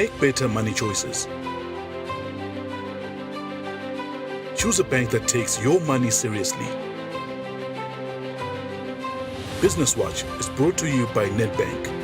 Make better money choices. Choose a bank that takes your money seriously. Business Watch is brought to you by Nedbank.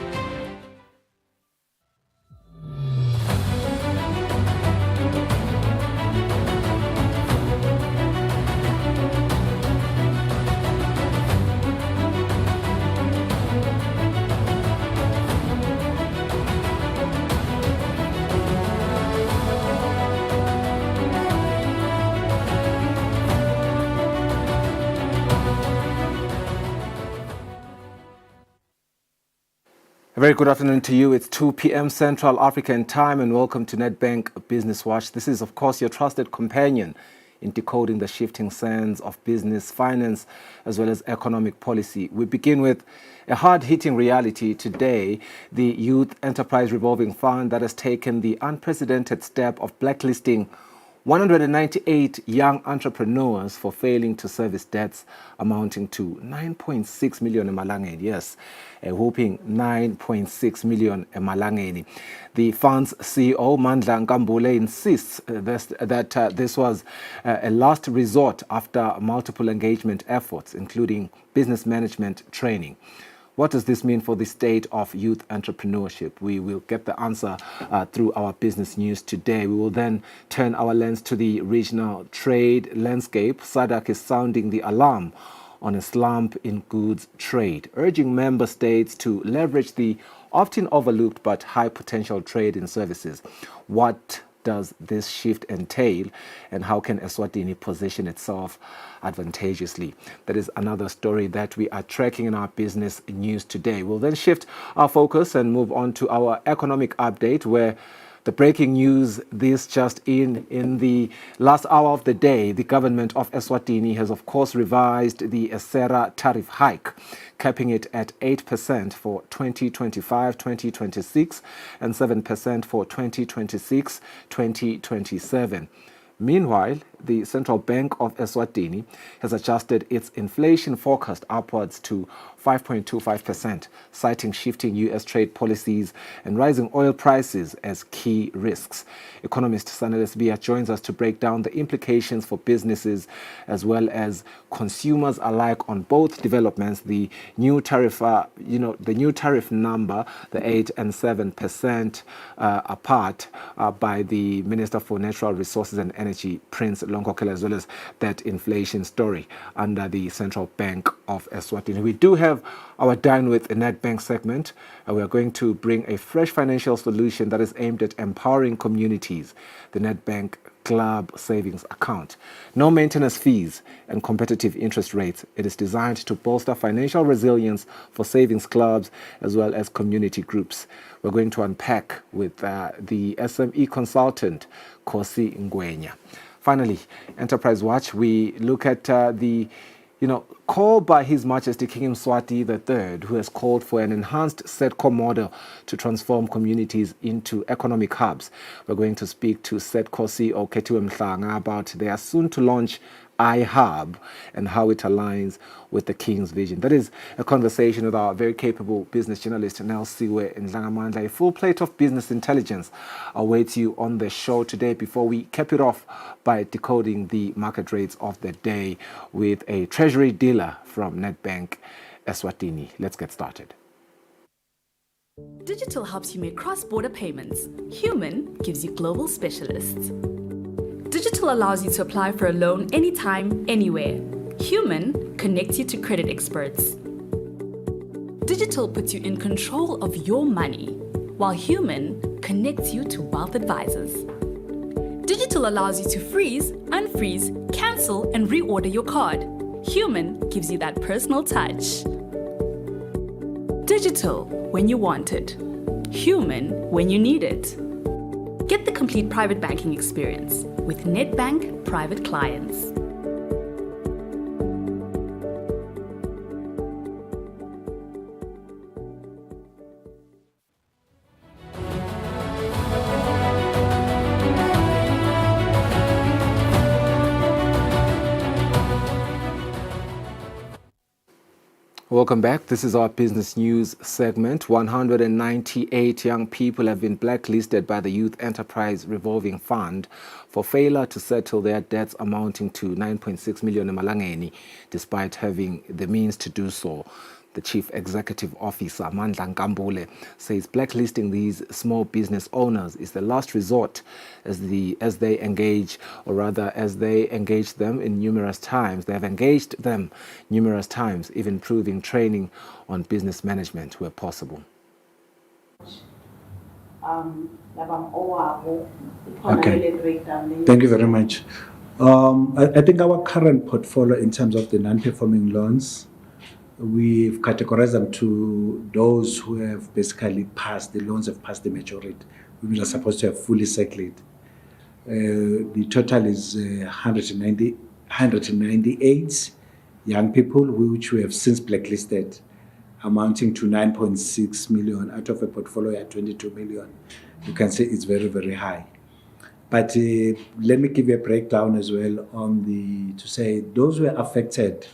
A very good afternoon to you. It's 2 p.m. Central African time and welcome to Nedbank Business Watch. This is, of course, your trusted companion in decoding the shifting sands of business, finance, as well as economic policy. We begin with a hard-hitting reality today, the Youth Enterprise Revolving Fund that has taken the unprecedented step of blacklisting 198 young entrepreneurs for failing to service debts amounting to 9.6 million emalangeni. Yes, a whopping 9.6 million emalangeni. The fund's CEO, Mandla Nkambule, insists that this was a last resort after multiple engagement efforts, including business management training. What does this mean for the state of youth entrepreneurship? We will get the answer through our business news today. We will then turn our lens to the regional trade landscape. SADC is sounding the alarm on a slump in goods trade, urging member states to leverage the often overlooked but high potential trade in services. What does this shift entail, and how can Eswatini position itself advantageously? That is another story that we are tracking in our business news today. We'll then shift our focus and move on to our economic update, where the breaking news this just in the last hour of the day, the government of Eswatini has of course revised the Esera tariff hike, capping it at 8% for 2025-2026 and 7% for 2026-2027. Meanwhile, the Central Bank of Eswatini has adjusted its inflation forecast upwards to 5.25%, citing shifting U.S. trade policies and rising oil prices as key risks. Economist Sanele Sibia joins us to break down the implications for businesses as well as consumers alike on both developments. The new tariff, the new tariff number, the 8 and 7% apart by the Minister for Natural Resources and Energy, Prince Lonkokela, as well as that inflation story under the Central Bank of Eswatini. We do have our Dine with a Nedbank segment. We are going to bring a fresh financial solution that is aimed at empowering communities, the Nedbank Club Savings Account. No maintenance fees and competitive interest rates. It is designed to bolster financial resilience for savings clubs as well as community groups. We're going to unpack with the SME consultant, Kosi Ngwenya. Finally, Enterprise Watch, we look at the call by His Majesty King Mswati III, who has called for an enhanced SETCO model to transform communities into economic hubs. We're going to speak to SETCO CEO Ketiwe Mhlanga about their soon-to-launch iHub and how it aligns with the King's vision. That is a conversation with our very capable business journalist, Nelsiwe Ndlangamandla. A full plate of business intelligence awaits you on the show today before we cap it off by decoding the market rates of the day with a treasury dealer from Nedbank Eswatini. Let's get started. Digital helps you make cross-border payments. Human gives you global specialists. Digital allows you to apply for a loan anytime, anywhere. Human connects you to credit experts. Digital puts you in control of your money, while Human connects you to wealth advisors. Digital allows you to freeze, unfreeze, cancel, and reorder your card. Human gives you that personal touch. Digital when you want it. Human when you need it. Get the complete private banking experience with Nedbank Private Clients. Welcome back. This is our business news segment. 198 young people have been blacklisted by the Youth Enterprise Revolving Fund for failure to settle their debts amounting to 9.6 million emalangeni, despite having the means to do so. The Chief Executive Officer, Mandla Nkambule, says blacklisting these small business owners is the last resort as they engage them in numerous times. They have engaged them numerous times, even proving training on business management where possible. Okay. Thank you very much. I think our current portfolio in terms of the non-performing loans, we've categorized them to those who have basically passed, the loans have passed the maturity. We are supposed to have fully settled. The total is 198 young people which we have since blacklisted, amounting to 9.6 million out of a portfolio at 22 million. You can see it's very, very high. But let me give you a breakdown as well to say those who were affected.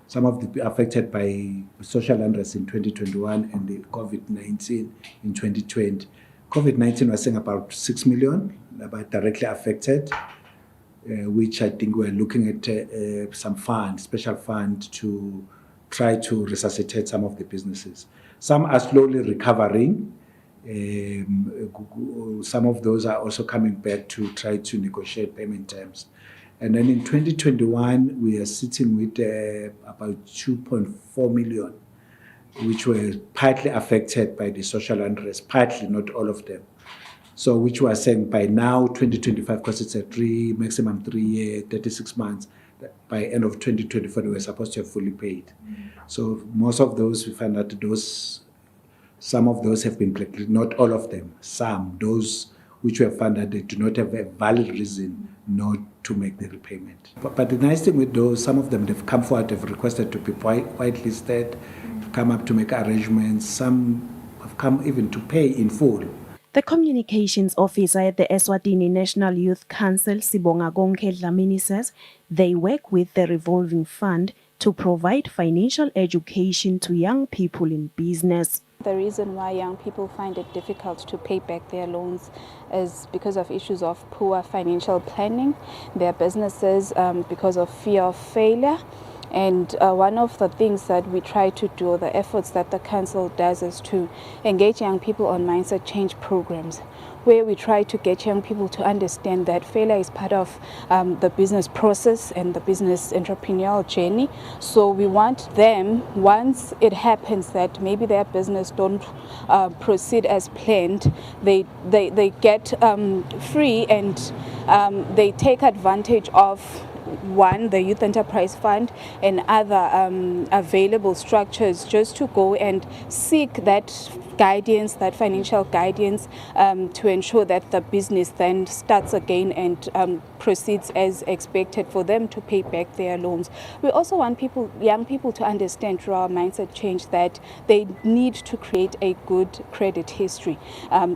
Some of the affected by social unrest in 2021 and the COVID-19 in 2020. COVID-19 was saying about 6 million about directly affected, which I think we're looking at some special fund to try to resuscitate some of the businesses. Some are slowly recovering. Some of those are also coming back to try to negotiate payment terms. And then in 2021, we are sitting with about 2.4 million, which were partly affected by the social unrest, partly, not all of them. So which we are saying by now, 2025, because it's a maximum 3 year, 36 months, by end of 2024, we were supposed to have fully paid. Mm-hmm. So most of those, we find that some of those have been blacklisted, not all of them, those which we have found that they do not have a valid reason not to make the repayment. But the nice thing with those, some of them, they've come forward, they've requested to be whitelisted, come up to make arrangements. Some have come even to pay in full. The communications officer at the Eswatini National Youth Council, Sibonga Gonke Dlamini, says they work with the revolving fund to provide financial education to young people in business. The reason why young people find it difficult to pay back their loans is because of issues of poor financial planning, their businesses because of fear of failure. And one of the things that we try to do, the efforts that the council does, is to engage young people on mindset change programs, where we try to get young people to understand that failure is part of the business process and the business entrepreneurial journey. So we want them, once it happens that maybe their business don't proceed as planned, they get free and they take advantage of the Youth Enterprise Fund and other available structures, just to go and seek that guidance, that financial guidance, to ensure that the business then starts again and proceeds as expected for them to pay back their loans. We also want young people to understand through our mindset change that they need to create a good credit history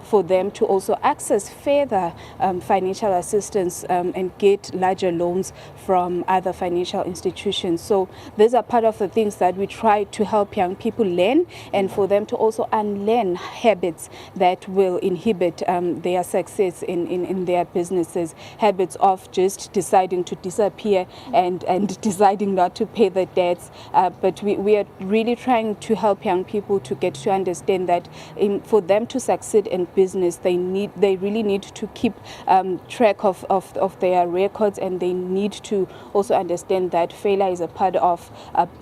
for them to also access further financial assistance and get larger loans from other financial institutions. So these are part of the things that we try to help young people learn, and for them to also unlearn habits that will inhibit their success in their businesses, habits of just deciding to disappear and deciding not to pay the debts. But we are really trying to help young people to get to understand that for them to succeed in business, they really need to keep track of their records, and they need to also understand that failure is a part of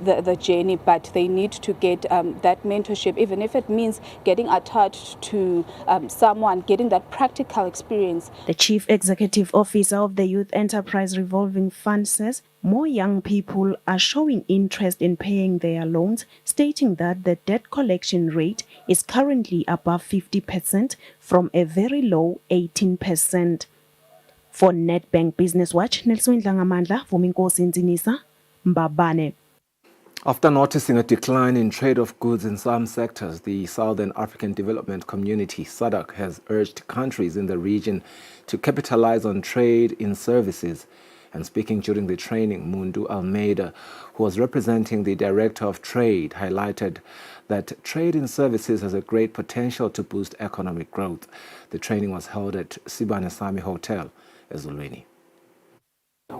the journey, but they need to get that mentorship, even if it means getting attached to someone, getting that practical experience. The Chief Executive Officer of the Youth Enterprise Revolving Fund says more young people are showing interest in paying their loans, stating that the debt collection rate is currently above 50% from a very low 18%. For Nedbank Business Watch, Nelson Dlangamandla, Vuminkosi Nzinisa, Mbabane. After noticing a decline in trade of goods in some sectors, the Southern African Development Community, SADC, has urged countries in the region to capitalize on trade in services And speaking during the training, Mundu Almeida, who was representing the Director of Trade, highlighted that trade in services has a great potential to boost economic growth. The training was held at Sibanesami Hotel, Eswatini.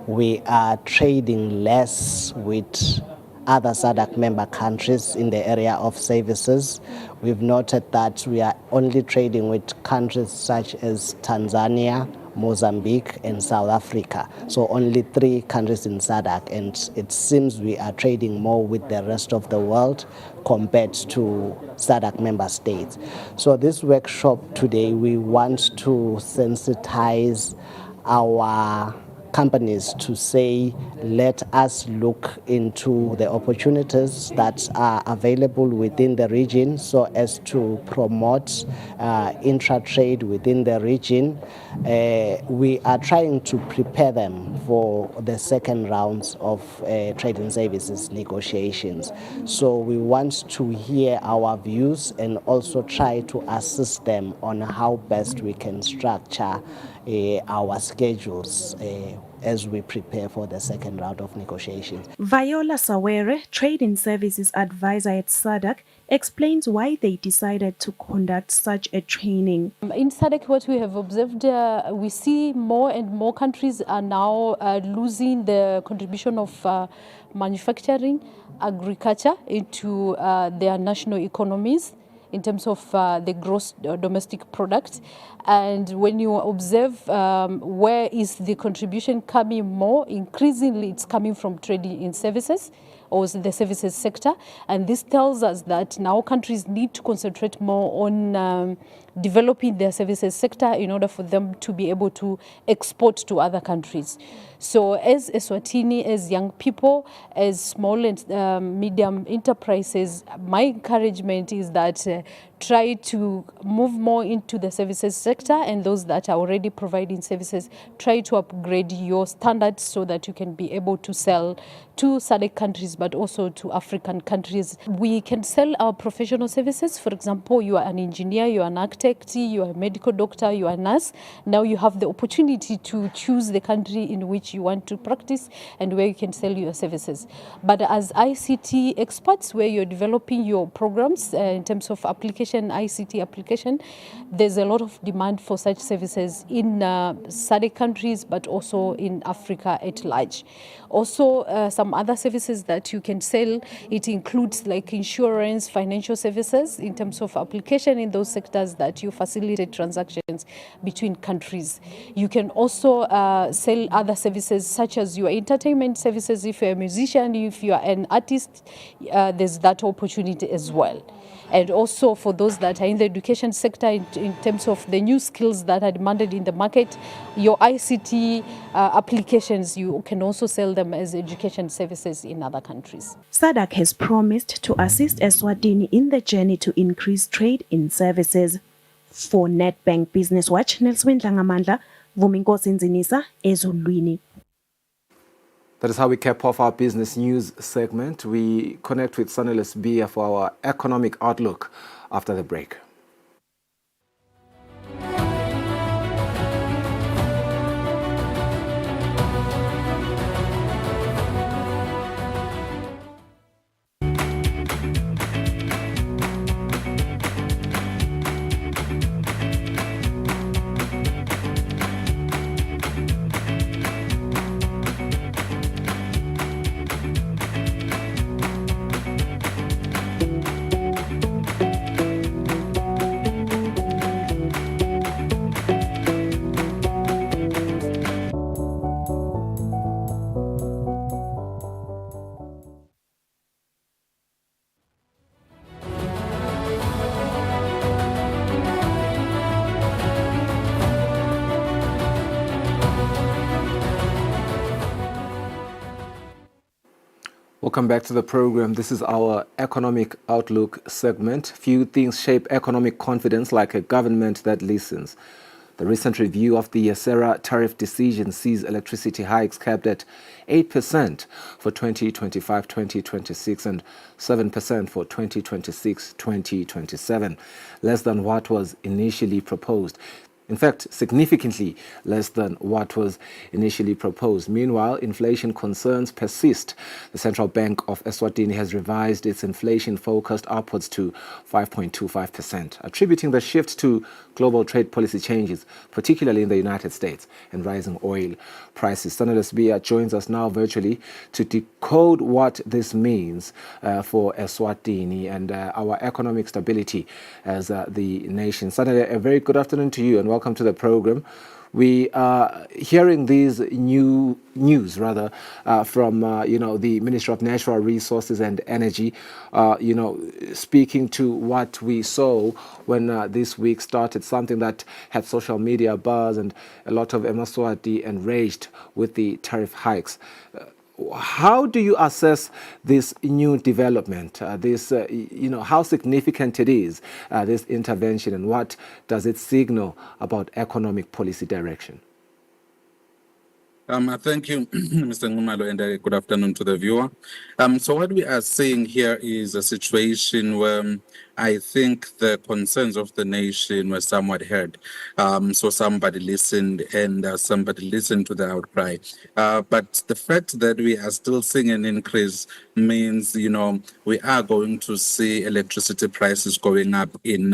We are trading less with other SADC member countries in the area of services. We've noted that we are only trading with countries such as Tanzania, Mozambique and South Africa. So only 3 countries in SADC, and it seems we are trading more with the rest of the world compared to SADC member states. So this workshop today, we want to sensitize our companies to say, let us look into the opportunities that are available within the region so as to promote intra-trade within the region. We are trying to prepare them for the second rounds of trade and services negotiations. So we want to hear our views and also try to assist them on how best we can structure our schedules as we prepare for the second round of negotiations. Viola Sawere, Trade and Services Advisor at SADC, explains why they decided to conduct such a training. In SADC, what we have observed, we see more and more countries are now losing the contribution of manufacturing, agriculture into their national economies in terms of the gross domestic product. And when you observe where is the contribution coming more, increasingly it's coming from trading in services or the services sector. And this tells us that now countries need to concentrate more on developing their services sector in order for them to be able to export to other countries. So as Eswatini, as young people, as small and medium enterprises, my encouragement is that try to move more into the services sector, and those that are already providing services, try to upgrade your standards so that you can be able to sell to SADC countries but also to African countries. We can sell our professional services. For example, you are an engineer, you are an architect, you are a medical doctor, you are a nurse. Now you have the opportunity to choose the country in which you want to practice and where you can sell your services. But as ICT experts, where you're developing your programs in terms of application, ICT application, there's a lot of demand for such services in SADC countries, but also in Africa at large. Also, some other services that you can sell, it includes like insurance, financial services in terms of application in those sectors that you facilitate transactions between countries. You can also sell other services such as your entertainment services. If you're a musician, if you are an artist, there's that opportunity as well. And also for those that are in the education sector, in terms of the new skills that are demanded in the market, your ICT applications, you can also sell them as education services in other countries. SADC has promised to assist Eswatini in the journey to increase trade in services. For Nedbank Business Watch, Nelson Dlangamandla, Vuminkosi Nzinisa, Ezulwini. That is how we cap off our business news segment. We connect with Sanelus Bia for our economic outlook after the break. Welcome back to the program. This is our economic outlook segment. Few things shape economic confidence like a government that listens. The recent review of the Yesera tariff decision sees electricity hikes capped at 8% for 2025-2026 and 7% for 2026-2027, less than what was initially proposed. In fact, significantly less than what was initially proposed. Meanwhile, inflation concerns persist. The Central Bank of Eswatini has revised its inflation forecast upwards to 5.25%, attributing the shift to global trade policy changes, particularly in the United States, and rising oil prices. Sanela Sbia joins us now virtually to decode what this means for Eswatini and our economic stability as the nation. Sanela, a very good afternoon to you and welcome to the program. We are hearing these news from the Ministry of Natural Resources and Energy, speaking to what we saw when this week started, something that had social media buzz and a lot of Eswatini enraged with the tariff hikes. How do you assess this new development, how significant it is, this intervention, and what does it signal about economic policy direction? Thank you, Mr. Ngumalo, and good afternoon to the viewer. So what we are seeing here is a situation where I think the concerns of the nation were somewhat heard. So somebody listened and somebody listened to the outcry. But the fact that we are still seeing an increase means, we are going to see electricity prices going up in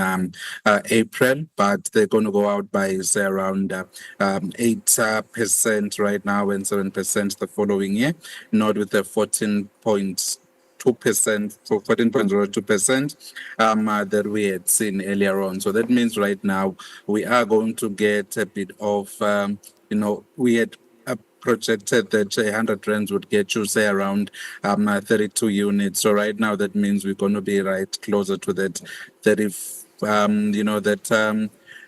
April, but they're going to go out by, say, around 8% right now and 7% the following year, not with the 14.2%, so 14.02% that we had seen earlier on. So that means right now we are going to get a bit of, we had projected that 100 rands would get you, say, around 32 units. So right now that means we're going to be right closer to that 30,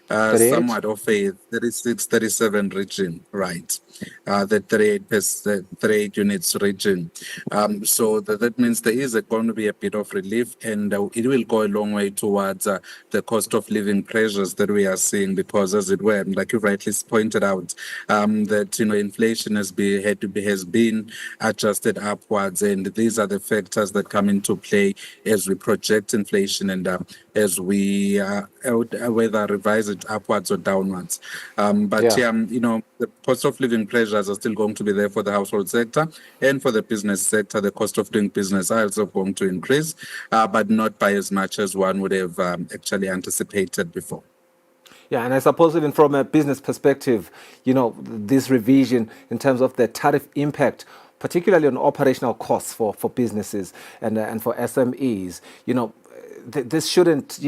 somewhat of a 36, 37 region, right? The 38 units region. So that means there is going to be a bit of relief, and it will go a long way towards the cost of living pressures that we are seeing, because, as it were, like you rightly pointed out, that inflation has been adjusted upwards, and these are the factors that come into play as we project inflation and as we whether revise it upwards or downwards. The cost of living pressures are still going to be there for the household sector, and for the business sector, the cost of doing business are also going to increase, but not by as much as one would have actually anticipated before. Yeah, and I suppose even from a business perspective, this revision in terms of the tariff impact, particularly on operational costs for businesses and for SMEs, this shouldn't,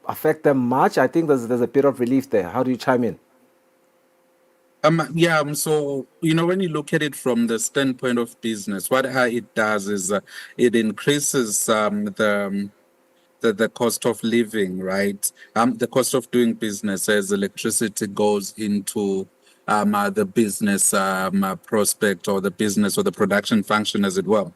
affect them much. I think there's a bit of relief there. How do you chime in? So, when you look at it from the standpoint of business, what it does is it increases the cost of living, right? The cost of doing business as electricity goes into the business prospect or the business or the production function, as it were.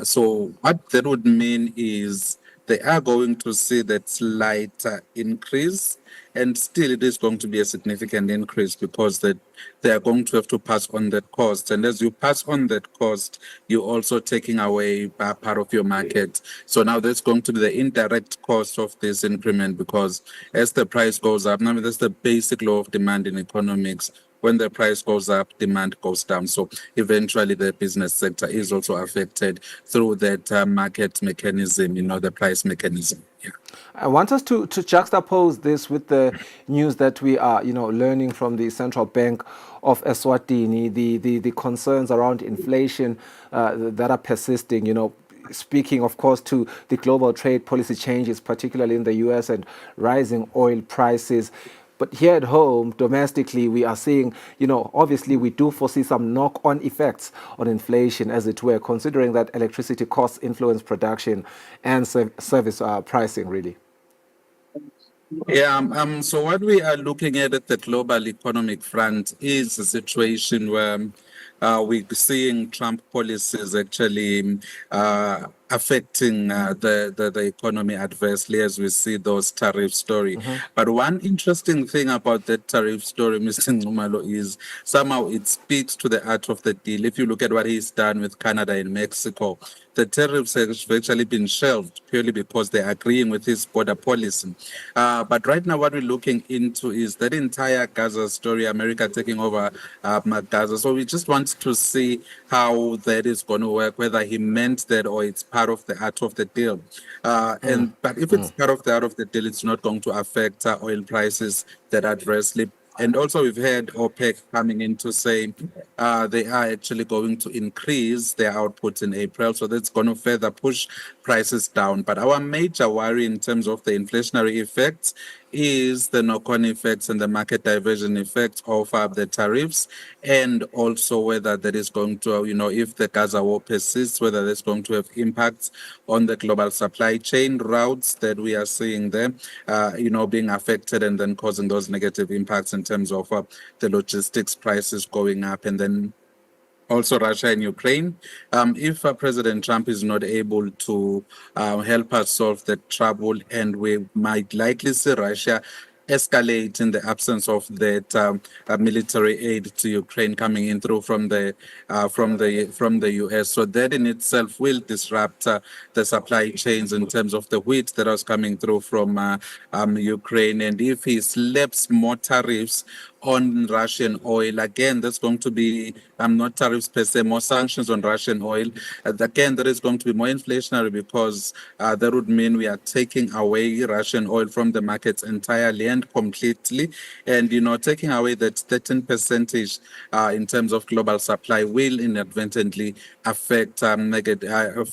So what that would mean is they are going to see that slight increase, and still it is going to be a significant increase, because that they are going to have to pass on that cost. And as you pass on that cost, you're also taking away part of your market. So now that's going to be the indirect cost of this increment, because as the price goes up, that's the basic law of demand in economics. When the price goes up, demand goes down. So eventually the business sector is also affected through that market mechanism, the price mechanism. Yeah. I want us to juxtapose this with the news that we are, learning from the Central Bank of Eswatini, the concerns around inflation that are persisting, speaking, of course, to the global trade policy changes, particularly in the US, and rising oil prices. But here at home, domestically, we are seeing, obviously we do foresee some knock-on effects on inflation, as it were, considering that electricity costs influence production and service pricing, really. Yeah, so what we are looking at the global economic front is a situation where we're seeing Trump policies actually affecting the economy adversely as we see those tariff story. But one interesting thing about that tariff story, Mr. Nxumalo, is somehow it speaks to the art of the deal. If you look at what he's done with Canada and Mexico, the tariffs have actually been shelved purely because they're agreeing with his border policy. But right now, what we're looking into is that entire Gaza story, America taking over Gaza. So we just want to see how that is going to work, whether he meant that or it's part of the art of the deal. But if it's part of the art of the deal, it's not going to affect oil prices that adversely. And also, we've heard OPEC coming in to say they are actually going to increase their output in April. So that's going to further push prices down. But our major worry in terms of the inflationary effects is the knock-on effects and the market diversion effects of the tariffs, and also whether that is going to, if the Gaza war persists, whether that's going to have impacts on the global supply chain routes that we are seeing there, being affected and then causing those negative impacts in terms of the logistics prices going up, and then also Russia and Ukraine. If President Trump is not able to help us solve the trouble, and we might likely see Russia escalate in the absence of that military aid to Ukraine coming in through from the US. So that in itself will disrupt the supply chains in terms of the wheat that was coming through from Ukraine. And if he slaps more tariffs on Russian oil, again, that's going to be not tariffs per se, more sanctions on Russian oil. Again, there is going to be more inflationary because that would mean we are taking away Russian oil from the markets entirely and completely. And, taking away that 13% in terms of global supply will inadvertently affect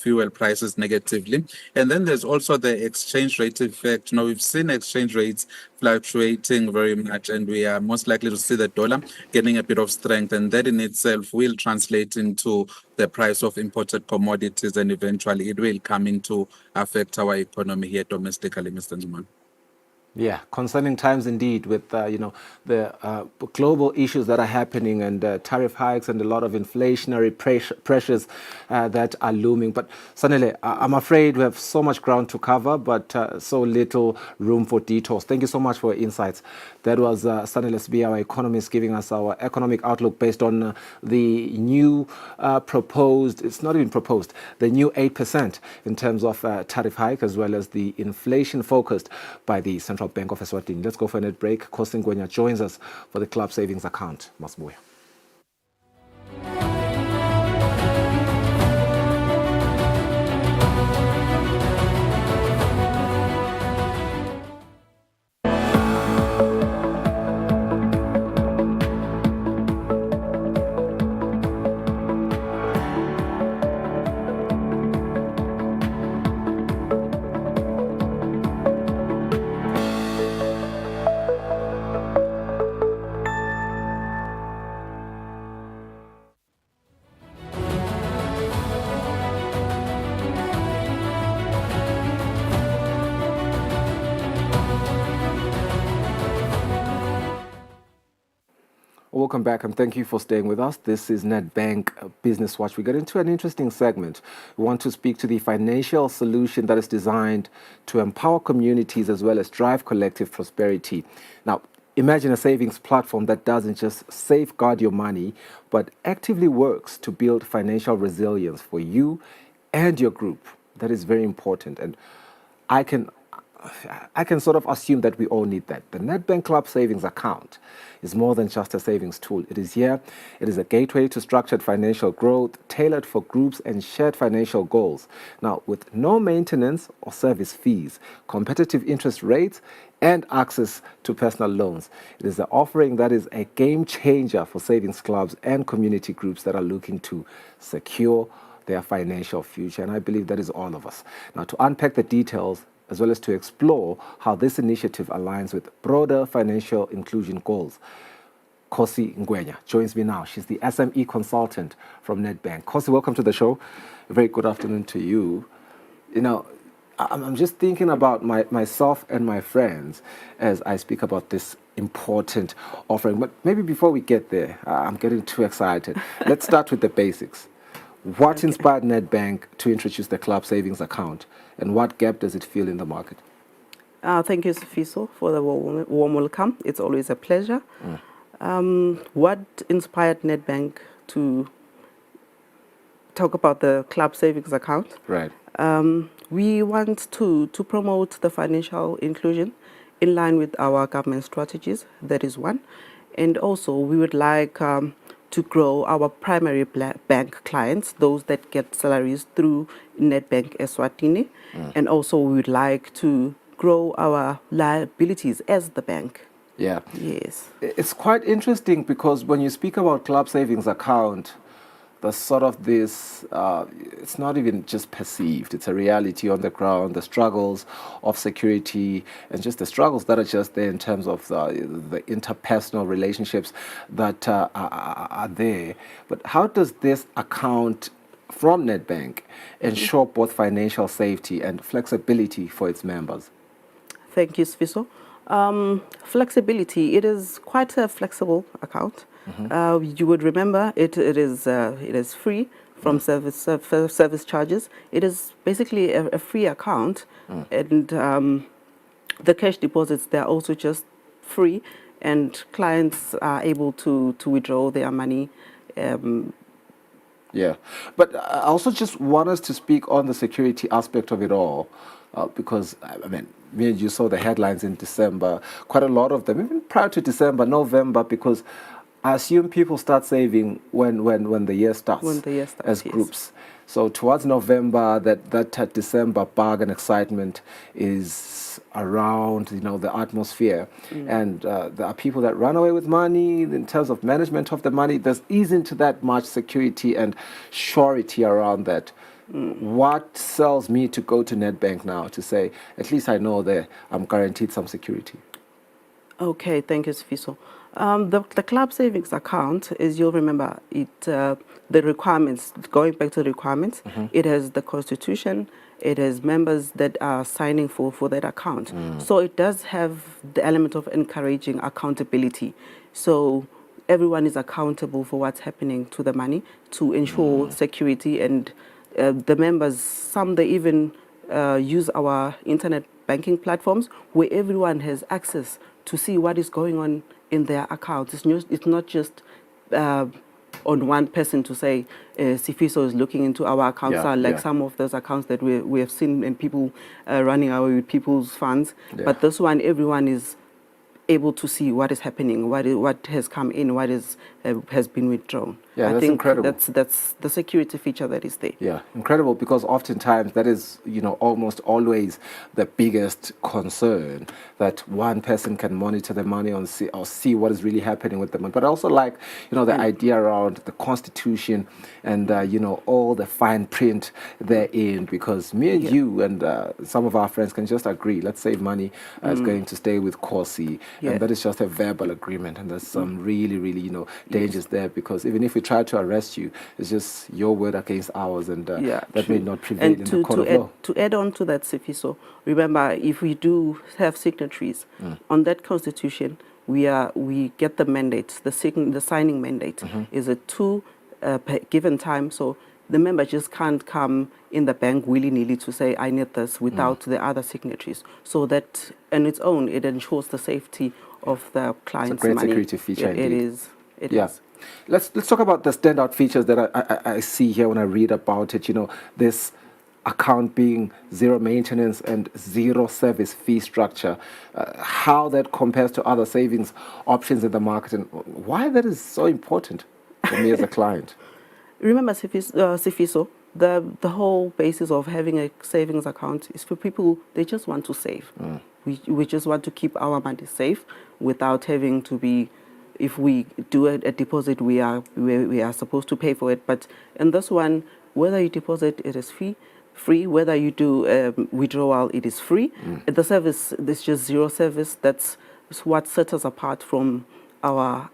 fuel prices negatively. And then there's also the exchange rate effect. We've seen exchange rates fluctuating very much, and we are most likely to see the dollar getting a bit of strength, and that in itself will translate into the price of imported commodities, and eventually it will come into affect our economy here domestically, Mr. Nzumalo. Yeah, concerning times indeed, with the global issues that are happening, and tariff hikes and a lot of inflationary pressures that are looming. But Sanele, I'm afraid we have so much ground to cover, but so little room for detours. Thank you so much for your insights. That was Sanele Sbi, our economist, giving us our economic outlook based on the new proposed, it's not even proposed, the new 8% in terms of tariff hike, as well as the inflation focused by the Central Bank of Eswatini. Let's go for a net break. Khosi Ngwenya joins us for the club savings account. Masbuya. Welcome back, and thank you for staying with us. This is Nedbank Business Watch. We get into an interesting segment. We want to speak to the financial solution that is designed to empower communities as well as drive collective prosperity. Now, imagine a savings platform that doesn't just safeguard your money, but actively works to build financial resilience for you and your group. That is very important. And I can sort of assume that we all need that. The Nedbank Club Savings Account is more than just a savings tool. It is here. It is a gateway to structured financial growth, tailored for groups and shared financial goals. Now, with no maintenance or service fees, competitive interest rates, and access to personal loans, it is an offering that is a game changer for savings clubs and community groups that are looking to secure their financial future. And I believe that is all of us. Now, to unpack the details, as well as to explore how this initiative aligns with broader financial inclusion goals, Khosi Ngwenya joins me now. She's the SME consultant from Nedbank. Khosi, welcome to the show. A very good afternoon to you. I'm just thinking about myself and my friends as I speak about this important offering. But maybe before we get there, I'm getting too excited. Let's start with the basics. What inspired Nedbank to introduce the club savings account, and what gap does it fill in the market? Thank you, Sifiso, for the warm welcome. It's always a pleasure. What inspired Nedbank to talk about the club savings account? Right. We want to promote the financial inclusion in line with our government strategies. That is one. And also, we would like to grow our primary bank clients, those that get salaries through Nedbank Eswatini. And also, we would like to grow our liabilities as the bank. Yeah. Yes. It's quite interesting because when you speak about club savings account, there's sort of this, it's not even just perceived, it's a reality on the ground, the struggles of security and just the struggles that are just there in terms of the interpersonal relationships that are there. But how does this account from Nedbank ensure both financial safety and flexibility for its members? Thank you, Sfiso. Flexibility, it is quite a flexible account. You would remember it is free from service charges. It is basically a free account, and the cash deposits, they're also just free, and clients are able to withdraw their money. Yeah, but I also just want us to speak on the security aspect of it all, because, I mean, me and you saw the headlines in December, quite a lot of them, even prior to December, November, because I assume people start saving when the year starts. When the year starts, as yes. groups. So towards November, that December bug and excitement is around, the atmosphere. And there are people that run away with money in terms of management of the money. There isn't that much security and surety around that. What sells me to go to Nedbank now to say, at least I know that I'm guaranteed some security? Okay, thank you, Sfiso. The club savings account, as you'll remember, the requirements, going back to the requirements, it has the constitution, it has members that are signing for that account. So it does have the element of encouraging accountability. So everyone is accountable for what's happening to the money to ensure security, and the members, some they even use our internet banking platforms where everyone has access to see what is going on in their accounts. It's not just on one person to say Sifiso is looking into our accounts, some of those accounts that we have seen and people running away with people's funds. But this one, everyone is able to see what is happening, what has come in, what has been withdrawn. Yeah, that's incredible. That's the security feature that is there. Yeah, incredible, because oftentimes that is, almost always the biggest concern, that one person can monitor the money or see what is really happening with the money. But I also like, the idea around the constitution and, all the fine print therein, because me and you and some of our friends can just agree, let's save money, it's going to stay with Corsi. And that is just a verbal agreement. And there's some really, really, dangers there, because even if we try to arrest you, it's just your word against ours, and that may not prevail in the court of law. To add on to that, Sifiso, remember, if we do have signatories on that constitution, we get the mandate, the signing mandate is a given time. So the member just can't come in the bank willy-nilly to say, I need this, without the other signatories. So that, on its own, it ensures the safety of the client's money. It's a great security feature, indeed. It is. Let's talk about the standout features that I see here when I read about it. This account being zero maintenance and zero service fee structure, how that compares to other savings options in the market, and why that is so important for me as a client. Remember, Sifiso, the whole basis of having a savings account is for people, they just want to save. We just want to keep our money safe without having to be, if we do a deposit, we are supposed to pay for it. But in this one, whether you deposit, it is free. Whether you do withdrawal, it is free. The service, there's just zero service. That's what sets us apart from our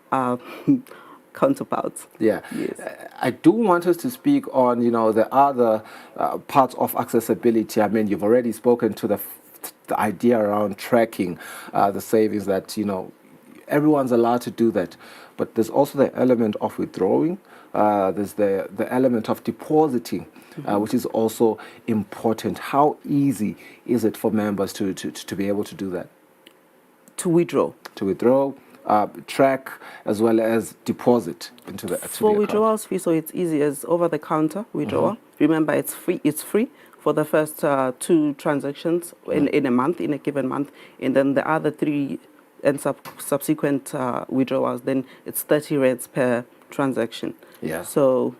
counterparts. Yeah. Yes. I do want us to speak on, the other parts of accessibility. I mean, you've already spoken to the idea around tracking the savings, that, everyone's allowed to do that. But there's also the element of withdrawing there's the element of depositing, which is also important. How easy is it for members to be able to do that? To withdraw. To withdraw, track, as well as deposit into the For withdrawals fee, so it's easy as over-the-counter withdrawal. Remember, it's free. It's free for the first 2 transactions in a month, in a given month, and then the other 3 and subsequent withdrawals, then it's 30 rands per transaction. Yeah. So,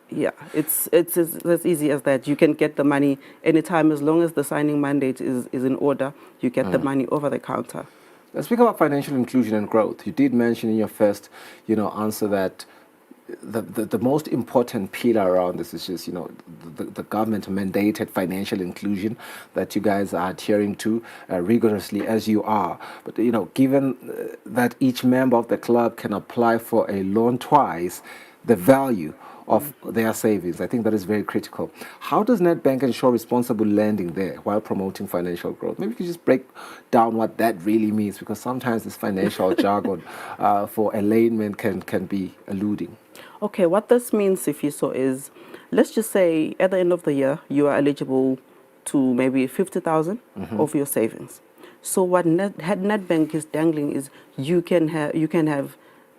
yeah, it's as easy as that. You can get the money anytime as long as the signing mandate is in order. You get the money over the counter. Let's speak about financial inclusion and growth. You did mention in your first, answer that the most important pillar around this is just, the government mandated financial inclusion that you guys are adhering to rigorously as you are. But, given that each member of the club can apply for a loan twice, the value of their savings, I think that is very critical. How does Nedbank ensure responsible lending there while promoting financial growth? Maybe you could just break down what that really means, because sometimes this financial jargon for a layman can be eluding. Okay, what this means, Sifiso, is let's just say at the end of the year you are eligible to maybe 50,000 of your savings. So what Nedbank is dangling is you can have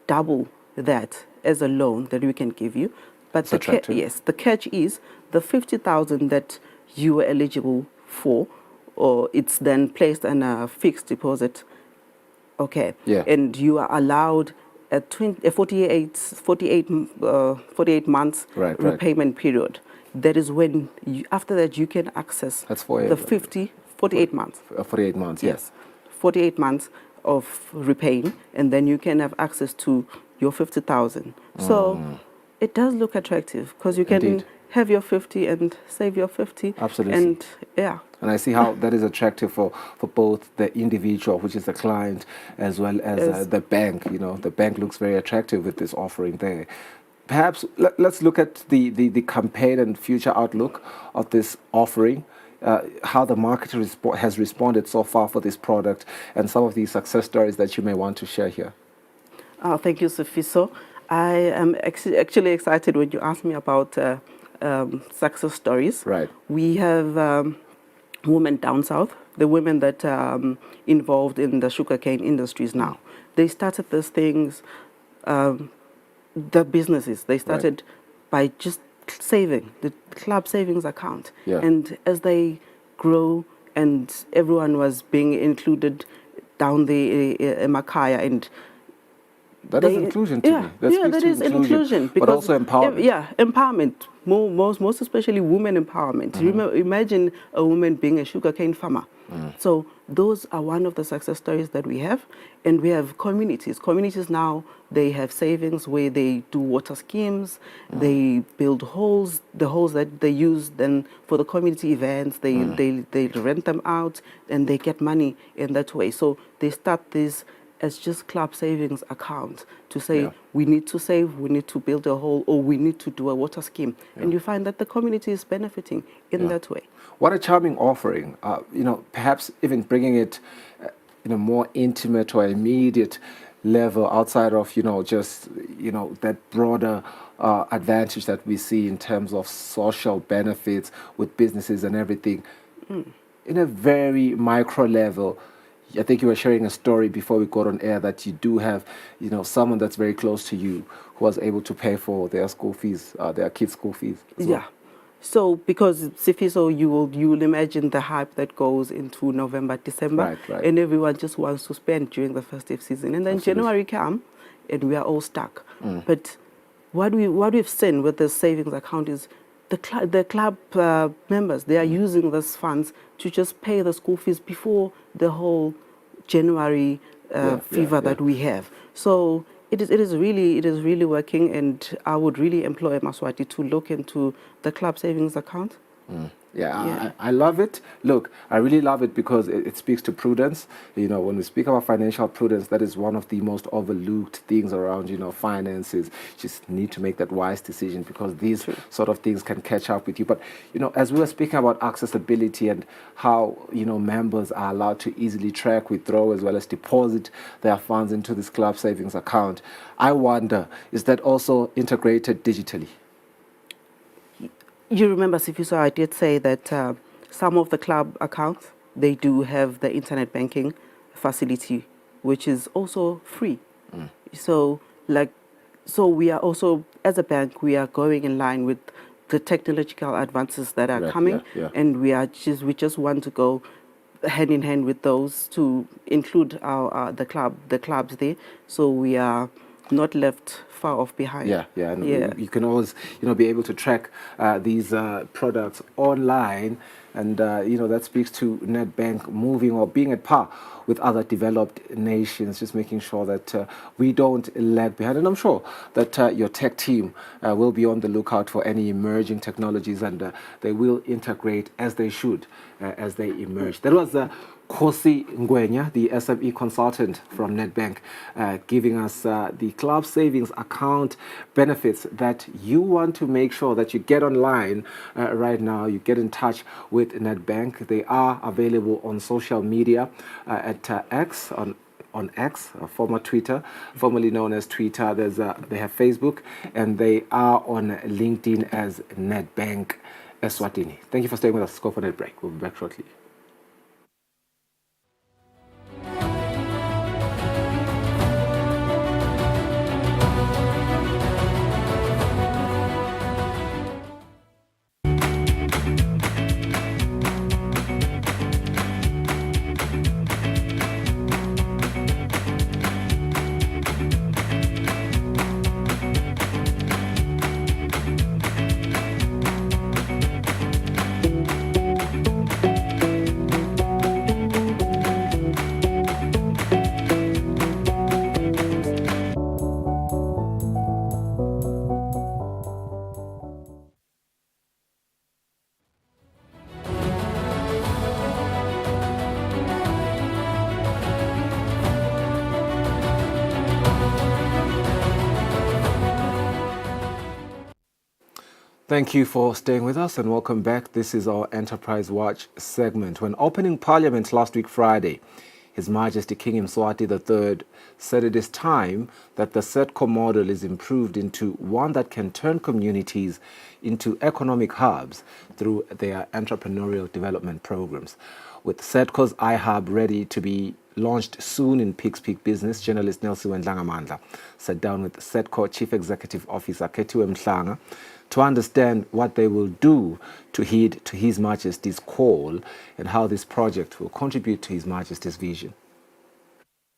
double that as a loan that we can give you. But the catch is the 50,000 that you were eligible for, or it's then placed on a fixed deposit. Okay. Yeah. And you are allowed a 48 months repayment period. That is when after that you can access the 48 months. 48 months, yes. 48 months of repaying, and then you can have access to your 50,000. So it does look attractive because you can have your 50 and save your 50. Absolutely. And yeah. And I see how that is attractive for both the individual, which is the client, as well as the bank. The bank looks very attractive with this offering there. Perhaps let's look at the campaign and future outlook of this offering, how the market has responded so far for this product, and some of the success stories that you may want to share here. Thank you, Sifiso. I am actually excited when you asked me about success stories. Right. We have women down south, the women that involved in the sugarcane industries now. They started these things, the businesses. They started by just saving, the club savings account. Yeah. And as they grow and everyone was being included down the Makaya, and that is inclusion to me. That is inclusion. But also empowerment. Yeah, empowerment. Most especially women empowerment. Imagine a woman being a sugarcane farmer. So those are one of the success stories that we have. And we have communities. Communities now, they have savings where they do water schemes. They build holes, the holes that they use then for the community events. They rent them out and they get money in that way. So they start this as just club savings account to say we need to save, we need to build a hole, or we need to do a water scheme. And you find that the community is benefiting in that way. What a charming offering. Perhaps even bringing it in a more intimate or immediate level outside of, just, that broader advantage that we see in terms of social benefits with businesses and everything. In a very micro level, I think you were sharing a story before we got on air that you do have, someone that's very close to you who was able to pay for their school fees, their kids' school fees. Yeah. So because Sifiso, you will imagine the hype that goes into November, December, and everyone just wants to spend during the festive season, and then January comes, and we are all stuck. But what we've seen with the savings account is the club members, they are using those funds to just pay the school fees before the whole January fever that we have. So it is really working, and I would really employ Maswati to look into the club savings account. Yeah, I love it. Look, I really love it because it speaks to prudence. You know, when we speak about financial prudence, that is one of the most overlooked things around, finances. Just need to make that wise decision because these sort of things can catch up with you. But, as we were speaking about accessibility and how, members are allowed to easily track, withdraw, as well as deposit their funds into this club savings account, I wonder, is that also integrated digitally? You remember, Sifiso, I did say that some of the club accounts, they do have the internet banking facility, which is also free. So we are also, as a bank, we are going in line with the technological advances that are coming, and we just want to go hand in hand with those to include the clubs there, so we are not left far off behind. And you can always be able to track these products online, and that speaks to Nedbank moving or being at par with other developed nations, just making sure that we don't lag behind. And I'm sure that your tech team will be on the lookout for any emerging technologies, and they will integrate as they should as they emerge. That was Kosi Ngwenya, the SME consultant from Nedbank, giving us the club savings account benefits that you want to make sure that you get online right now. You get in touch with Nedbank. They are available on social media at X, on X, former Twitter, formerly known as Twitter. They have Facebook, and they are on LinkedIn as Nedbank Eswatini. Thank you for staying with us. Go for a break. We'll be back shortly. Thank you for staying with us and welcome back. This is our Enterprise Watch segment. When opening Parliament last week Friday, His Majesty King Mswati III said it is time that the SETCO model is improved into one that can turn communities into economic hubs through their entrepreneurial development programs. With SETCO's iHub ready to be launched soon in Peaks Peak Business, journalist Nelson Wendlangamandla sat down with SETCO Chief Executive Officer Kethiwe Mhlanga to understand what they will do to heed to His Majesty's call and how this project will contribute to His Majesty's vision.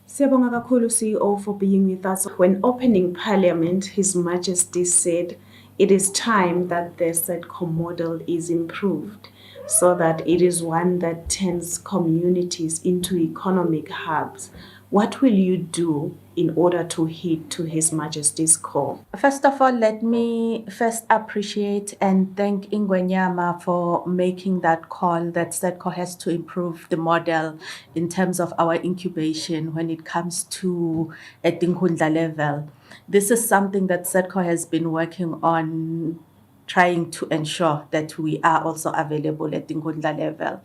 Siyabonga kakhulu CEO for being with us. When opening Parliament, His Majesty said it is time that the SETCO model is improved so that it is one that turns communities into economic hubs. What will you do in order to heed to His Majesty's call? First of all, let me first appreciate and thank Ingwenyama for making that call that SETCO has to improve the model in terms of our incubation when it comes to at Tinkhundla level. This is something that SETCO has been working on, trying to ensure that we are also available at Tinkhundla level.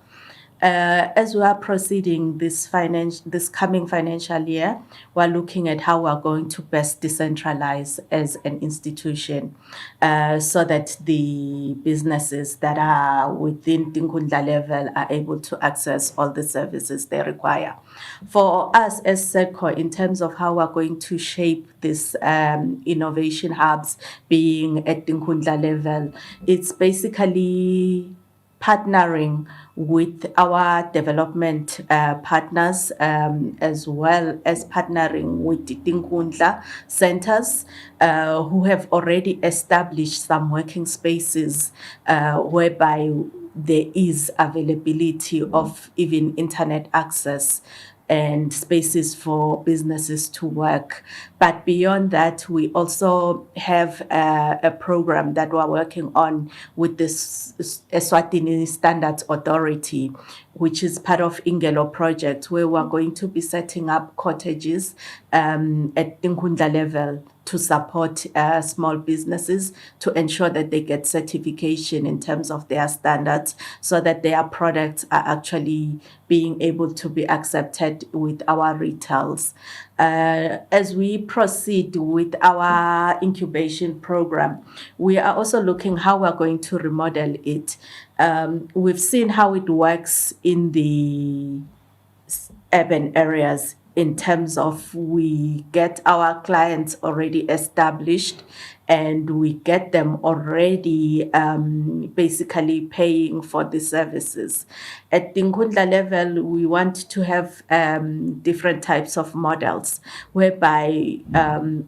As we are proceeding this coming financial year, we're looking at how we're going to best decentralize as an institution so that the businesses that are within Tinkhundla level are able to access all the services they require. For us as SETCO, in terms of how we're going to shape this innovation hubs being at Tinkhundla level, it's basically partnering with our development partners as well as partnering with the Tinkhundla centers who have already established some working spaces whereby there is availability of even internet access and spaces for businesses to work. But beyond that, we also have a program that we're working on with this Eswatini Standards Authority, which is part of Ingelo project, where we're going to be setting up cottages at Tinkundla level to support small businesses to ensure that they get certification in terms of their standards so that their products are actually being able to be accepted with our retails. As we proceed with our incubation program, we are also looking how we're going to remodel it. We've seen how it works in the urban areas in terms of we get our clients already established and we get them already basically paying for the services. At Tinkundla level, we want to have different types of models whereby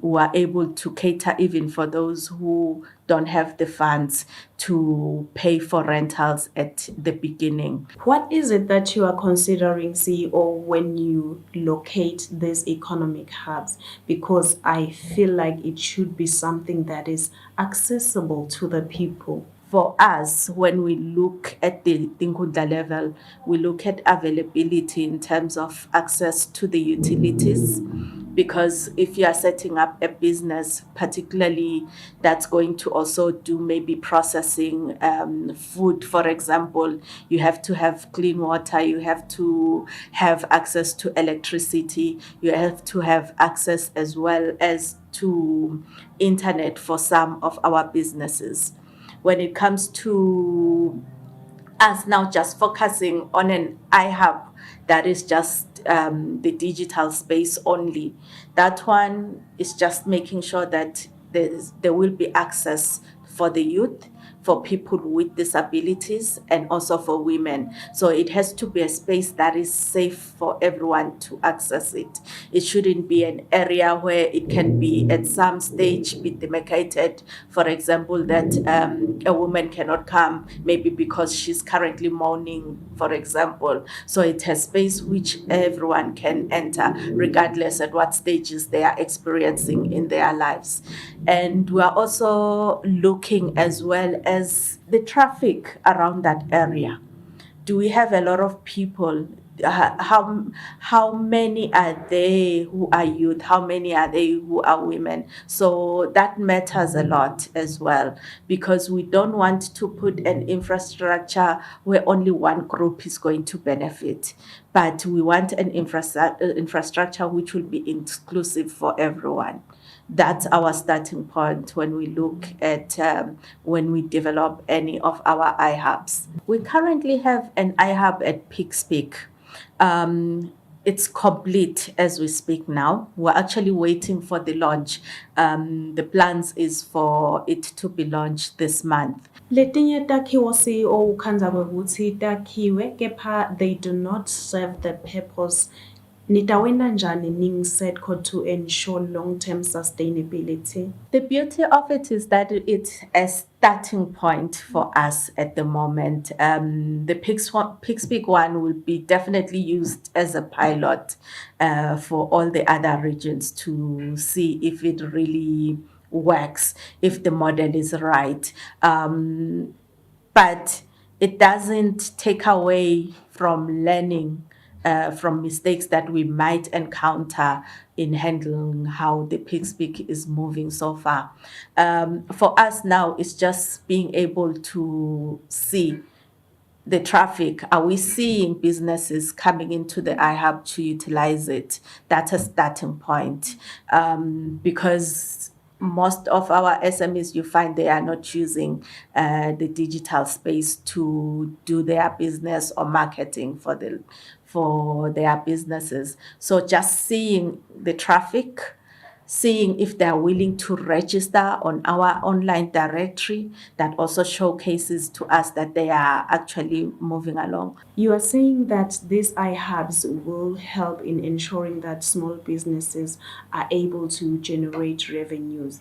we are able to cater even for those who don't have the funds to pay for rentals at the beginning. What is it that you are considering, CEO, when you locate these economic hubs? Because I feel like it should be something that is accessible to the people. For us, when we look at the Tinkundla level, we look at availability in terms of access to the utilities. Because if you are setting up a business, particularly that's going to also do maybe processing food, for example, you have to have clean water, you have to have access to electricity, you have to have access as well as to internet for some of our businesses. When it comes to us now just focusing on an iHub that is just the digital space only, that one is just making sure that there will be access for the youth, for people with disabilities, and also for women. So it has to be a space that is safe for everyone to access it. It shouldn't be an area where it can be at some stage be demarcated. For example, that a woman cannot come maybe because she's currently mourning, for example. So it has space which everyone can enter regardless at what stages they are experiencing in their lives. And we are also looking as well as the traffic around that area. Do we have a lot of people? How many are they who are youth? How many are they who are women? So that matters a lot as well, because we don't want to put an infrastructure where only one group is going to benefit, but we want an infrastructure which will be inclusive for everyone. That's our starting point when we look at when we develop any of our iHubs. We currently have an iHub at Peak. It's complete as we speak now. We're actually waiting for the launch. The plans is for it to be launched this month. Letinye takhiwo CEO ukhandza kwekutsi takhiwe kepha they do not serve the purpose. Nitawenda njani NINGSEDCO to ensure long-term sustainability? The beauty of it is that it's a starting point for us at the moment. The Peak one will be definitely used as a pilot for all the other regions to see if it really works, if the model is right. But it doesn't take away from learning from mistakes that we might encounter in handling how the Peak is moving so far. For us now, it's just being able to see the traffic. Are we seeing businesses coming into the iHub to utilize it? That's a starting point, because most of our SMEs, you find they are not using the digital space to do their business or marketing for their businesses. So just seeing the traffic, seeing if they are willing to register on our online directory, that also showcases to us that they are actually moving along. You are saying that these iHubs will help in ensuring that small businesses are able to generate revenues.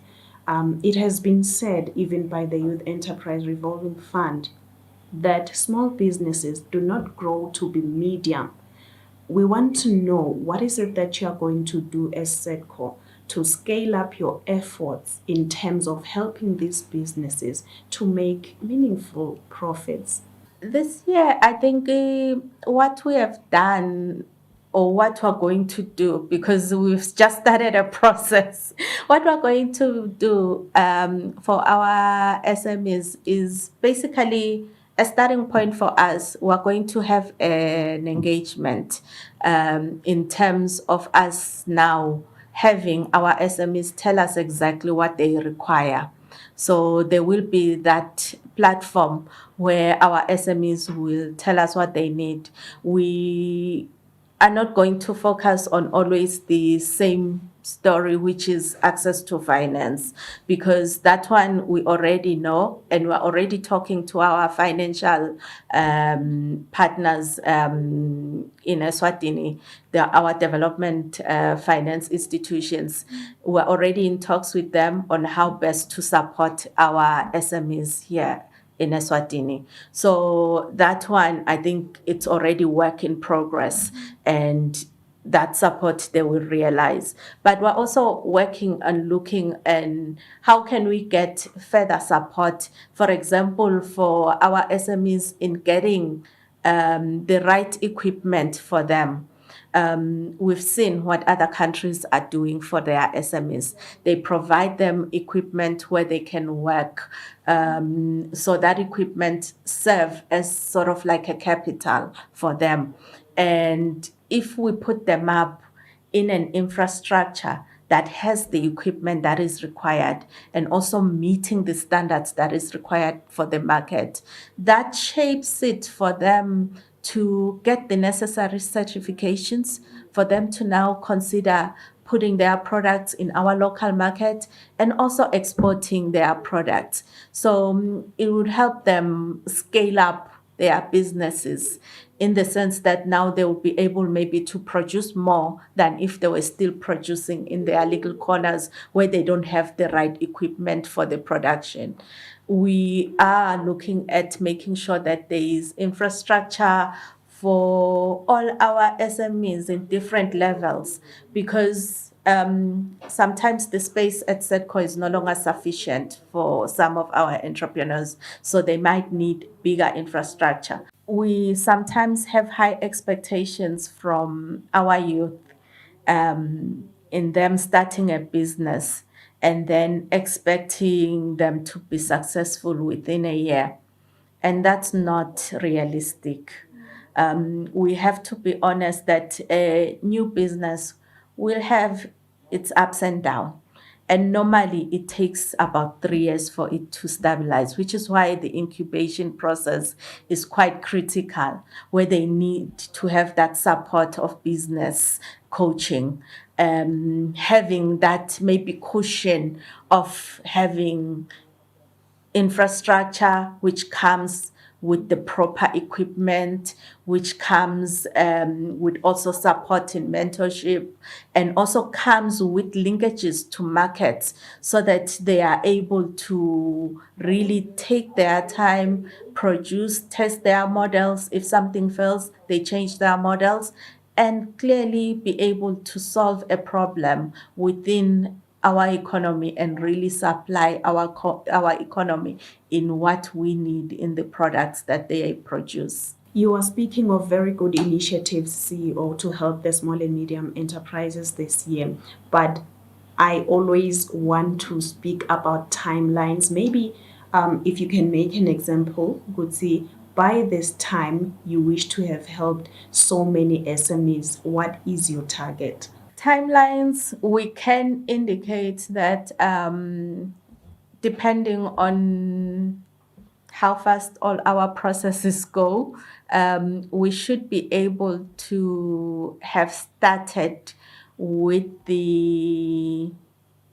It has been said, even by the Youth Enterprise Revolving Fund, that small businesses do not grow to be medium, We want to know what is it that you are going to do as SEDCO to scale up your efforts in terms of helping these businesses to make meaningful profits. This year, I think what we have done or what we're going to do, because we've just started a process, what we're going to do for our SMEs is basically a starting point for us. We're going to have an engagement in terms of us now having our SMEs tell us exactly what they require. So there will be that platform where our SMEs will tell us what they need. We are not going to focus on always the same story, which is access to finance, because that one we already know, and we're already talking to our financial partners in Eswatini, our development finance institutions. We're already in talks with them on how best to support our SMEs here in Eswatini. So that one, I think it's already work in progress, and that support they will realize. But we're also working on looking and how can we get further support, for example, for our SMEs in getting the right equipment for them. We've seen what other countries are doing for their SMEs. They provide them equipment where they can work. So that equipment serve as sort of like a capital for them. And if we put them up in an infrastructure that has the equipment that is required and also meeting the standards that is required for the market, that shapes it for them to get the necessary certifications, for them to now consider putting their products in our local market and also exporting their products. So it would help them scale up their businesses in the sense that now they will be able maybe to produce more than if they were still producing in their little corners where they don't have the right equipment for the production. We are looking at making sure that there is infrastructure for all our SMEs in different levels, because sometimes the space at SEDCO is no longer sufficient for some of our entrepreneurs, so they might need bigger infrastructure. We sometimes have high expectations from our youth in them starting a business and then expecting them to be successful within a year. And that's not realistic. We have to be honest that a new business will have its ups and downs. And normally it takes about 3 years for it to stabilize, which is why the incubation process is quite critical, where they need to have that support of business coaching, having that maybe cushion of having infrastructure which comes with the proper equipment, which comes with also support in mentorship, and also comes with linkages to markets so that they are able to really take their time, produce, test their models. If something fails, they change their models, and clearly be able to solve a problem within our economy and really supply our economy in what we need in the products that they produce. You are speaking of very good initiatives, CEO, to help the small and medium enterprises this year. But I always want to speak about timelines. Maybe if you can make an example, Gutsi, by this time you wish to have helped so many SMEs. What is your target? Timelines, we can indicate that depending on how fast all our processes go, we should be able to have started with the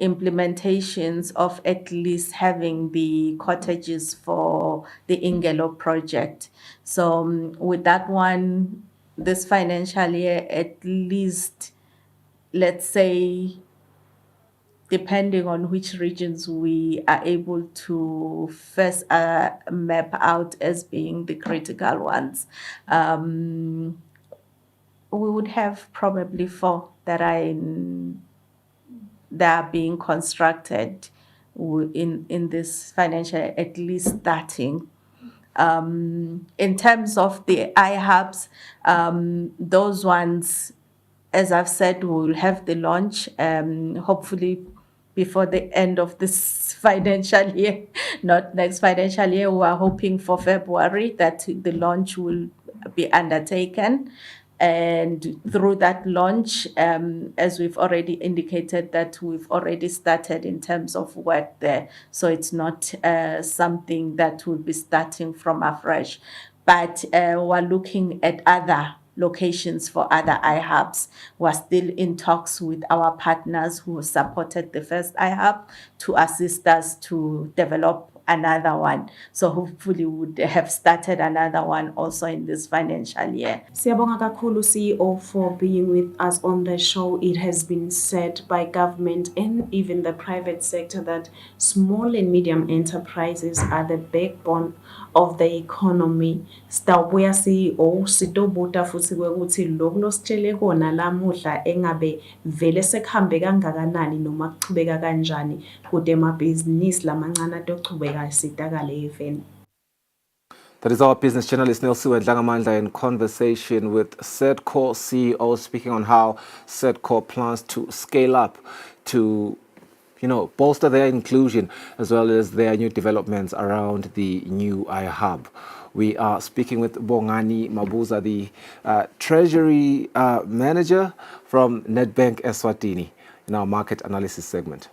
implementations of at least having the cottages for the Ingelo project. So with that one, this financial year, at least, let's say, depending on which regions we are able to first map out as being the critical ones. we would have probably 4 that are being constructed in this financial, at least starting. In terms of the iHubs, those ones, as I've said, we'll have the launch hopefully before the end of this financial year, not next financial year. We are hoping for February that the launch will be undertaken. And through that launch, as we've already indicated, that we've already started in terms of work there. So it's not something that will be starting from afresh. But we're looking at other locations for other iHubs. We're still in talks with our partners who supported the first iHub to assist us to develop another one. So hopefully we would have started another one also in this financial year. Siyabonga kakhulu CEO for being with us on the show. It has been said by government and even the private sector that small and medium enterprises are the backbone of the economy. Sitawubuya CEO sitobuta futhi kwekuthi lokho nositshele kona lamuhla engabe vele sekuhambe kangakanani noma kuchubeka kanjani kude amabhizinisi lamancane atochubeka sitakale eveni. That is our business journalist Nelsiwe Dlangamandla in conversation with Sedco CEO, speaking on how Sedco plans to scale up to, bolster their inclusion as well as their new developments around the new iHub. We are speaking with Bongani Mabuza, the Treasury Manager from Nedbank Eswatini in our market analysis segment.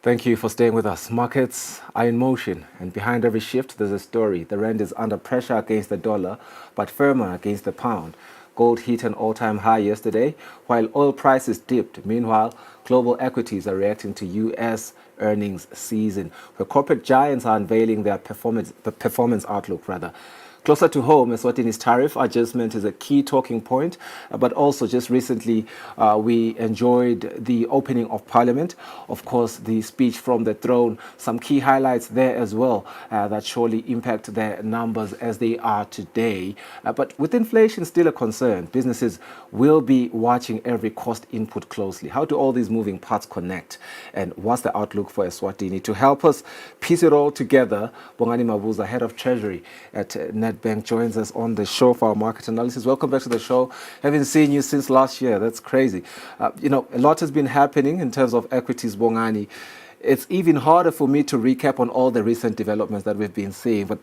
Thank you for staying with us. Markets are in motion, and behind every shift, there's a story. The rand is under pressure against the dollar, but firmer against the pound. Gold hit an all-time high yesterday, while oil prices dipped. Meanwhile, global equities are reacting to U.S. earnings season, where corporate giants are unveiling their performance outlook, rather. Closer to home, Eswatini's tariff adjustment is a key talking point, but also just recently we enjoyed the opening of Parliament. Of course, the speech from the throne, some key highlights there as well that surely impact their numbers as they are today. But with inflation still a concern, businesses will be watching every cost input closely. How do all these moving parts connect? And what's the outlook for Eswatini? To help us piece it all together, Bongani Mabuza, Head of Treasury at Nedbank, joins us on the show for our market analysis. Welcome back to the show. Haven't seen you since last year. That's crazy. A lot has been happening in terms of equities, Bongani. It's even harder for me to recap on all the recent developments that we've been seeing, but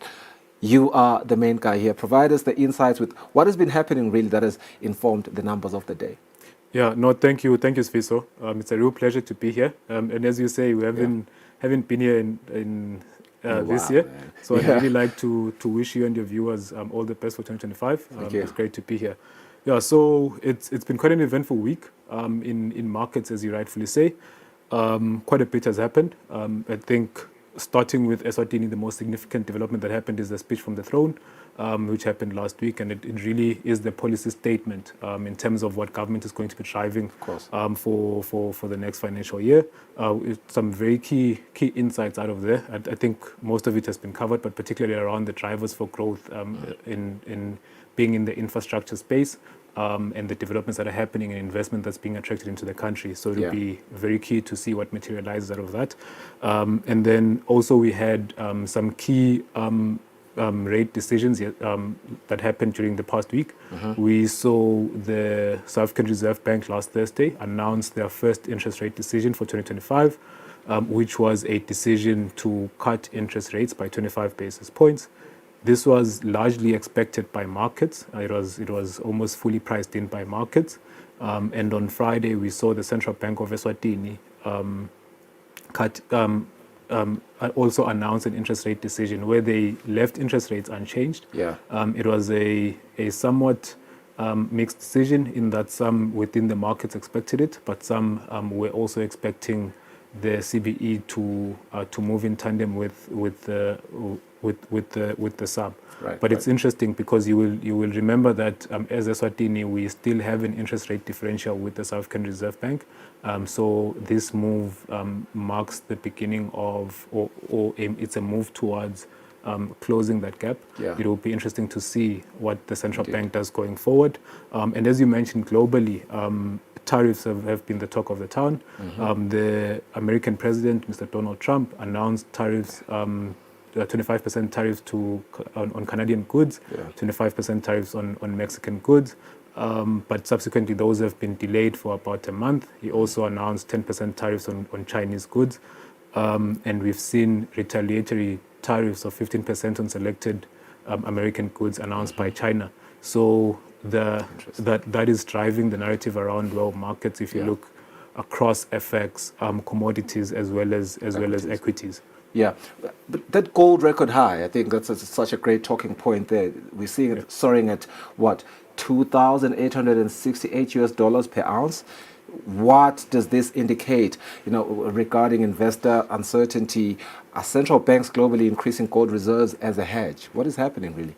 you are the main guy here. Provide us the insights with what has been happening really that has informed the numbers of the day. Yeah, no, thank you, Sfiso. It's a real pleasure to be here. And as you say, we haven't been here in this year. Man. So I'd really like to wish you and your viewers all the best for 2025. It's great to be here. Yeah, so it's been quite an eventful week in markets, as you rightfully say. Quite a bit has happened. I think starting with Eswatini, the most significant development that happened is the speech from the throne, which happened last week, and it really is the policy statement in terms of what government is going to be driving for the next financial year. Some very key insights out of there. I think most of it has been covered, but particularly around the drivers for growth in being in the infrastructure space and the developments that are happening and investment that's being attracted into the country. So it'll be very key to see what materializes out of that. And then also we had some key rate decisions that happened during the past week. We saw the South African Reserve Bank last Thursday announce their first interest rate decision for 2025, which was a decision to cut interest rates by 25 basis points. This was largely expected by markets. It was almost fully priced in by markets. And on Friday, we saw the Central Bank of Eswatini also announced an interest rate decision where they left interest rates unchanged. It was a somewhat mixed decision in that some within the markets expected it, but some were also expecting the CBE to move in tandem with the sub. Right, But it's right. interesting because you will remember that as Eswatini we still have an interest rate differential with the South African Reserve Bank. So this move marks the beginning of, it's a move towards closing that gap. Yeah. It will be interesting to see what the central Indeed. bank does going forward. And as you mentioned, globally, tariffs have been the talk of the town. The American president, Mr. Donald Trump, announced tariffs, 25% tariffs on Canadian goods, Yeah. 25% tariffs on Mexican goods. But subsequently, those have been delayed for about a month. He also announced 10% tariffs on Chinese goods. And we've seen retaliatory tariffs of 15% on selected American goods announced by China. So that is driving the narrative around world markets if you Yeah. look across FX, commodities as well as equities. Yeah, but that gold record high, I think that's such a great talking point there. We're seeing it soaring at what, $2,868 per ounce. What does this indicate, regarding investor uncertainty? Are central banks globally increasing gold reserves as a hedge? What is happening really?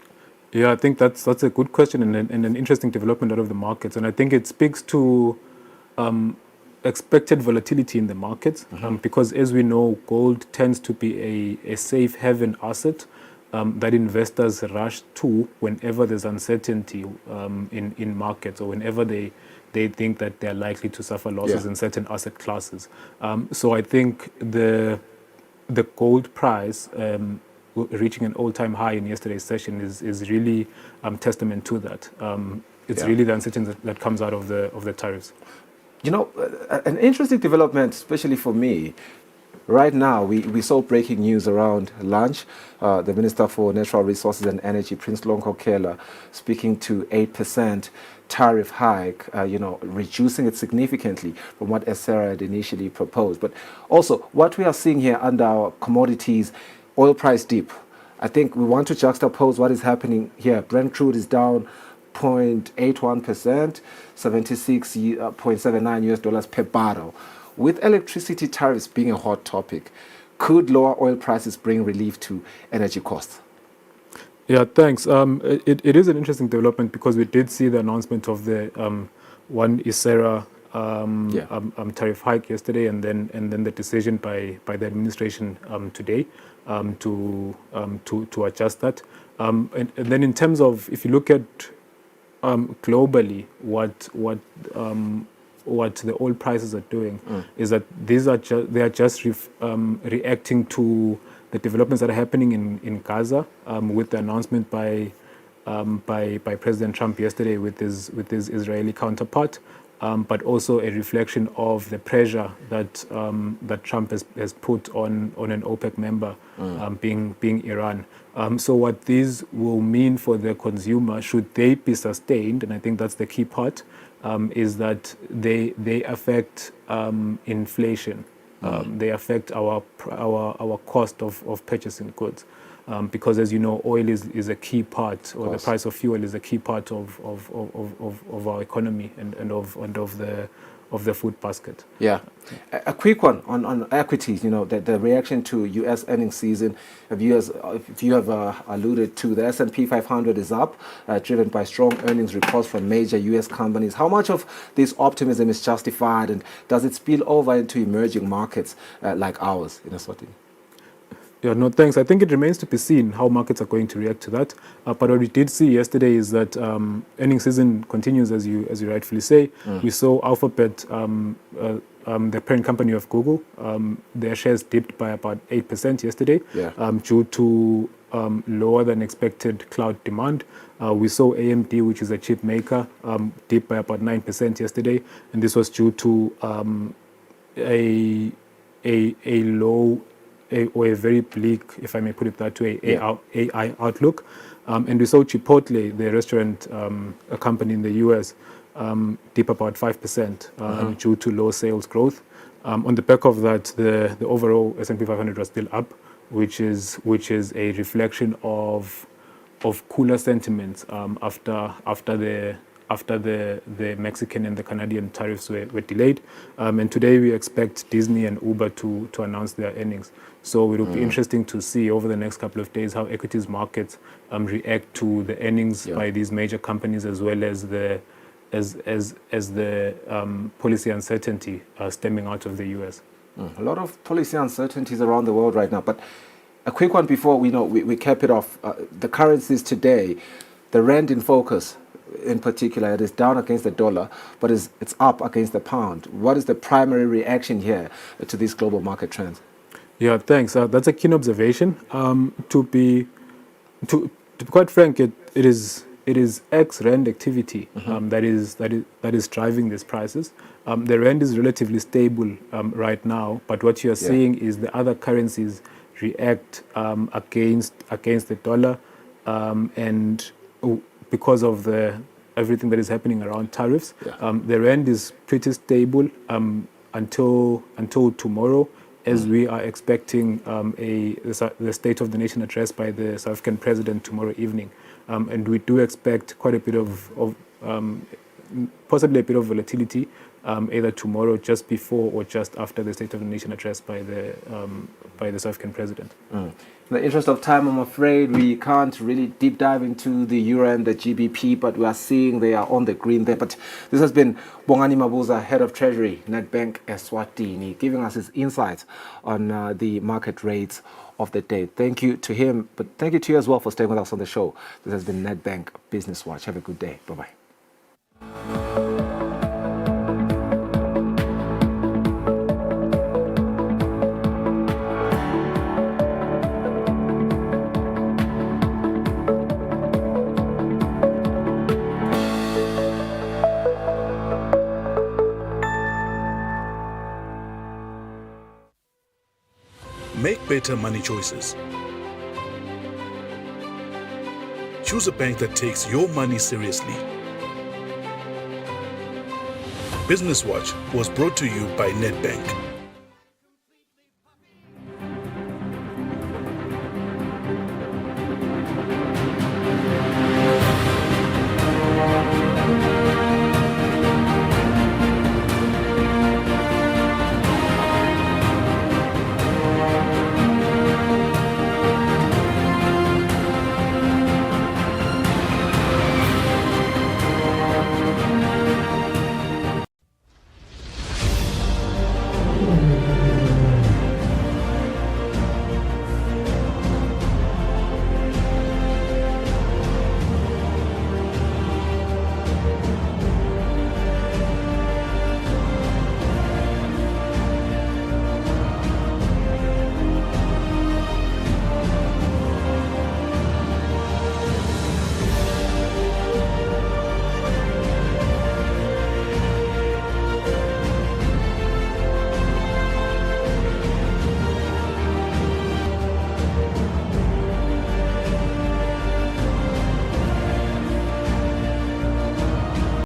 Yeah, I think that's a good question and an interesting development out of the markets. And I think it speaks to expected volatility in the markets because, as we know, gold tends to be a safe haven asset that investors rush to whenever there's uncertainty in markets or whenever they think that they're likely to suffer losses in certain asset classes. So I think the gold price reaching an all-time high in yesterday's session is really testament to that. It's really the uncertainty that comes out of the tariffs. An interesting development, especially for me, right now, we saw breaking news around lunch. The Minister for Natural Resources and Energy, Prince Lonkokela, speaking to 8% tariff hike, reducing it significantly from what Esera had initially proposed. But also, what we are seeing here under our commodities, oil price dip. I think we want to juxtapose what is happening here. Brent crude is down 0.81%, $76.79 per barrel. With electricity tariffs being a hot topic, could lower oil prices bring relief to energy costs? Yeah, thanks. It is an interesting development because we did see the announcement of the one Esera tariff hike yesterday, and then the decision by the administration today to adjust that. And then in terms of, if you look at globally, what the oil prices are doing is that they are just reacting to the developments that are happening in Gaza with the announcement by President Trump yesterday with his Israeli counterpart, but also a reflection of the pressure that Trump has put on an OPEC member, being Iran. So what these will mean for the consumer, should they be sustained, and I think that's the key part, is that they affect inflation. They affect our cost of purchasing goods, because, as you know, oil is a key part, or the price of fuel is a key part of our economy and of the food basket. Yeah. A quick one on equities, the reaction to U.S. earnings season. If you have alluded to, the S&P 500 is up, driven by strong earnings reports from major U.S. companies. How much of this optimism is justified, and does it spill over into emerging markets like ours in Eswatini? Yeah, no, thanks. I think it remains to be seen how markets are going to react to that. But what we did see yesterday is that earnings season continues, as you rightfully say. We saw Alphabet, the parent company of Google, their shares dipped by about 8% yesterday, due to lower than expected cloud demand. We saw AMD, which is a chip maker, dip by about 9% yesterday, and this was due to a low or a very bleak, if I may put it that way, AI outlook. And we saw Chipotle, the restaurant a company in the US, dip about 5% due to low sales growth. On the back of that, the overall S&P 500 was still up, which is a reflection of cooler sentiments after the after the Mexican and the Canadian tariffs were delayed. And today we expect Disney and Uber to announce their earnings. So it will be interesting to see over the next couple of days how equities markets react to the earnings by these major companies, as well as the policy uncertainty stemming out of the US. A lot of policy uncertainties around the world right now. But a quick one before we cap it off. The currencies today, the rand in focus in particular, it is down against the dollar, but it's up against the pound. What is the primary reaction here to these global market trends? Yeah, thanks. That's a keen observation. To be quite frank, it is ex-rand activity that is driving these prices. The rand is relatively stable right now, but what you are seeing is the other currencies react against the dollar, and because of everything that is happening around tariffs, the rand is pretty stable until tomorrow, as we are expecting the State of the Nation address by the South African president tomorrow evening. And we do expect quite a bit of possibly a bit of volatility either tomorrow, just before or just after the State of the Nation address by the South African president. In the interest of time, I'm afraid we can't really deep dive into the euro and the GBP, but we are seeing they are on the green there. But this has been Bongani Mabuza, Head of Treasury, Nedbank Eswatini, giving us his insights on the market rates of the day. Thank you to him, but thank you to you as well for staying with us on the show. This has been Nedbank Business Watch. Have a good day. Bye-bye. Make better money choices. Choose a bank that takes your money seriously. Business Watch was brought to you by Nedbank.